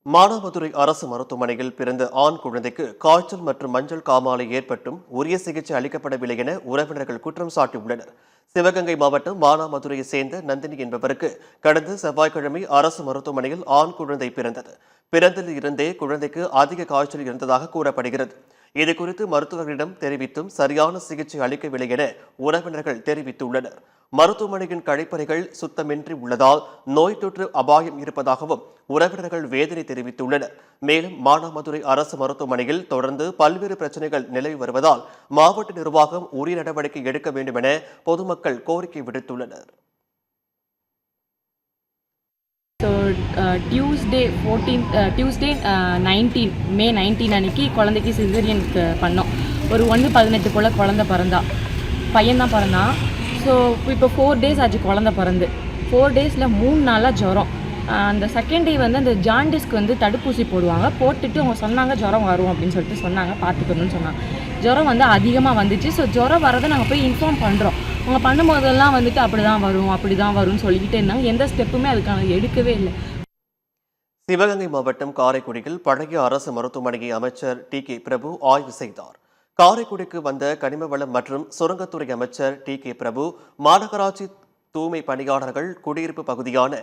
மானாமதுரை அரசு மருத்துவமனையில் பிறந்த ஆண் குழந்தைக்கு காய்ச்சல் மற்றும் மஞ்சள் காமாலை ஏற்பட்டும் உரிய சிகிச்சை அளிக்கப்படவில்லை என உறவினர்கள் குற்றம் சாட்டியுள்ளனர். சிவகங்கை மாவட்டம் மானாமதுரையை சேர்ந்த நந்தினி என்பவருக்கு கடந்த செவ்வாய்க்கிழமை அரசு மருத்துவமனையில் ஆண் குழந்தை பிறந்தது. பிறந்தில் இருந்தே குழந்தைக்கு அதிக காய்ச்சல் இருந்ததாக கூறப்படுகிறது. இதுகுறித்து மருத்துவர்களிடம் தெரிவித்தும் சரியான சிகிச்சை அளிக்கவில்லை என உறவினர்கள் தெரிவித்துள்ளனர். மருத்துவமனையின் கழிப்பறைகள் சுத்தமின்றி உள்ளதால் நோய் தொற்று அபாயம் இருப்பதாகவும் உறவினர்கள் வேதனை தெரிவித்துள்ளனர். மேலும் மானாமதுரை அரசு மருத்துவமனையில் தொடர்ந்து பல்வேறு பிரச்சனைகள் நிலவி வருவதால் மாவட்ட நிர்வாகம் உரிய நடவடிக்கை எடுக்க வேண்டும் என பொதுமக்கள் கோரிக்கை விடுத்துள்ளனர். டியூஸ்டே 19 அன்னைக்கு குழந்தைக்கு சிசேரியனுக்கு பண்ணோம். ஒரு 1:18 போல் குழந்தை பிறந்தா, பையன்தான் பிறந்தான். ஸோ இப்போ 4 days ஆச்சு குழந்தை பிறந்து. 4 daysல 3 நாளாக ஜுரம். அந்த செகண்ட் டே வந்து அந்த ஜாண்டிஸ்க்கு வந்து தடுப்பூசி போடுவாங்க. போட்டுட்டு அவங்க சொன்னாங்க ஜுரம் வரும் அப்படின்னு சொல்லிட்டு சொன்னாங்க, பார்த்துக்கணும்னு சொன்னாங்க. ஜுரம் வந்து அதிகமாக வந்துச்சு. ஸோ ஜுரம் வரதை நாங்கள் போய் இன்ஃபார்ம் பண்ணுறோம். அவங்க பண்ணும்போதெல்லாம் வந்துட்டு அப்படி தான் வரும்னு சொல்லிக்கிட்டே இருந்தாங்க. எந்த ஸ்டெப்புமே அதுக்கான எடுக்கவே இல்லை. சிவகங்கை மாவட்டம் காரைக்குடியில் பழைய அரசு மருத்துவமனையை அமைச்சர் டி.கே. பிரபு ஆய்வு செய்தார். காரைக்குடிக்கு வந்த கனிம வளம் மற்றும் சுரங்கத்துறை அமைச்சர் டி.கே. பிரபு மாநகராட்சி தூய்மை பணியாளர்கள் குடியிருப்பு பகுதியான